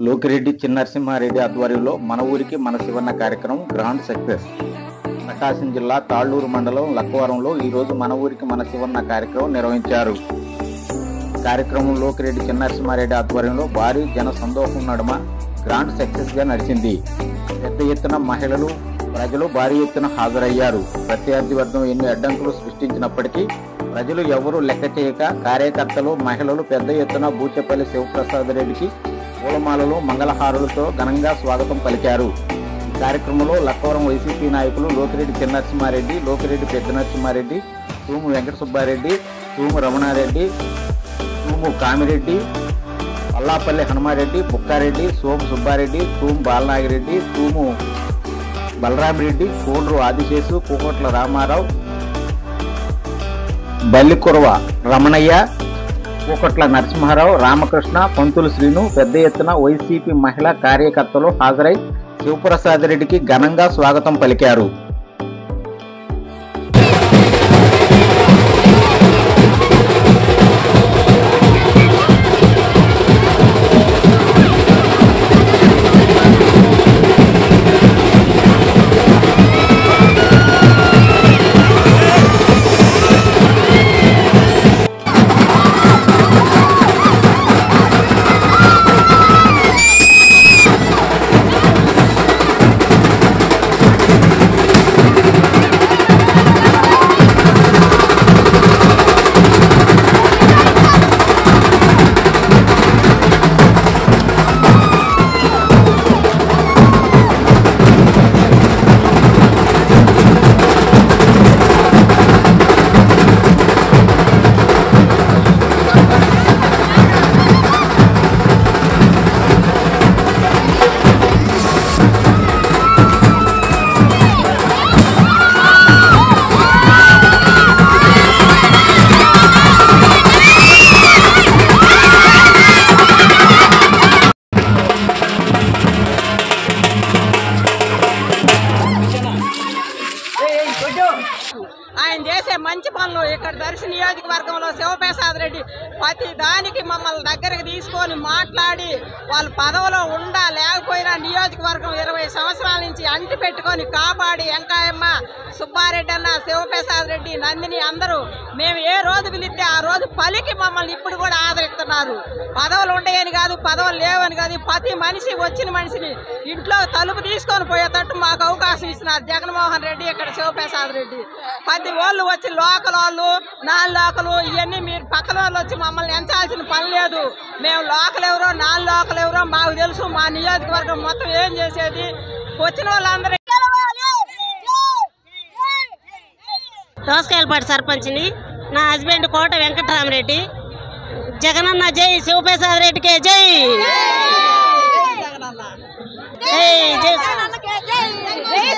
లోకిరెడ్డి చిన్నరసింహారెడ్డి ఆధ్వర్యంలో మన ఊరికి మన శివన్న కార్యక్రమం గ్రాండ్ సక్సెస్. ప్రకాశం జిల్లా తాళ్లూరు మండలం లక్కవరంలో ఈరోజు మన ఊరికి మన శివన్న కార్యక్రమం నిర్వహించారు. కార్యక్రమం లోకిరెడ్డి చిన్నరసింహారెడ్డి ఆధ్వర్యంలో భారీ జన సందోహం నడుమ గ్రాండ్ సక్సెస్ గా నడిచింది. పెద్ద ఎత్తున మహిళలు, ప్రజలు భారీ ఎత్తున హాజరయ్యారు. ప్రత్యర్థి వర్గం ఎన్ని అడ్డంకులు సృష్టించినప్పటికీ ప్రజలు ఎవరూ లెక్క చేయక కార్యకర్తలు, మహిళలు పెద్ద ఎత్తున బూచెపల్లి శివప్రసాద్ రెడ్డికి పూలమాలలు, మంగళహారులతో ఘనంగా స్వాగతం పలికారు. ఈ కార్యక్రమంలో లక్కవరం వైసీపీ నాయకులు లోకిరెడ్డి చిన్నరసింహారెడ్డి, లోకిరెడ్డి పెద్ద నరసింహారెడ్డి, తూము వెంకట సుబ్బారెడ్డి, తూము రమణారెడ్డి, తూము కామిరెడ్డి, పల్లాపల్లి హనుమారెడ్డి, బుక్కారెడ్డి, సోము సుబ్బారెడ్డి, తూము బాలనాగిరెడ్డి, తూము బలరామిరెడ్డి, కోడ్రు ఆదిశేషు, కూకోట్ల రామారావు, బల్లికురవ రమణయ్య, కూకట్ల నరసింహారావు, రామకృష్ణ, పంతులు శ్రీను పెద్ద ఎత్తున వైసీపీ మహిళా కార్యకర్తలు హాజరై శివప్రసాద్ రెడ్డికి ఘనంగా స్వాగతం పలికారు. ఆయన చేసే మంచి పనులు ఇక్కడ దర్శి నియోజకవర్గంలో శివప్రసాద్ రెడ్డి ప్రతి దానికి మమ్మల్ని దగ్గరకు తీసుకొని మాట్లాడి వాళ్ళు పదవిలో ఉండా లేకపోయినా నియోజకవర్గం 20 సంవత్సరాల నుంచి అంటి పెట్టుకొని కాపాడి వెంకాయమ్మ, సుబ్బారెడ్డి అన్న, శివప్రసాద్ రెడ్డి, నందిని అందరూ మేము ఏ రోజు పిలిస్తే ఆ రోజు పలికి మమ్మల్ని ఇప్పుడు కూడా ఆదరిస్తున్నారు. పదవులు ఉండేయని కాదు, పదవులు లేవని కాదు, ప్రతి మనిషి వచ్చిన మనిషిని ఇంట్లో తలుపు తీసుకొని పోయేటట్టు మాకు అవకాశం ఇస్తున్నారు జగన్మోహన్ రెడ్డి, ఇక్కడ శివప్రసాద్ రెడ్డి. ప్రతి వాళ్ళు వచ్చి లోకల్ వాళ్ళు, నాన్ లోకలు ఇవన్నీ మీరు పక్కన వాళ్ళు వచ్చి మమ్మల్ని ఎంచాల్సిన పని లేదు. మేము లోకల్ ఎవరో నాన్ లోకల్ ఎవరో మాకు తెలుసు. మా నియోజకవర్గం మొత్తం ఏం చేసేది వచ్చిన వాళ్ళందరూ. దోసకాయలపాటి సర్పంచ్ని, నా హస్బెండ్ కోట వెంకటరామరెడ్డి. జగనన్న జై, శివప్రసాద్ రెడ్డికే జై,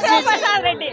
శివప్రసాద్ రెడ్డి.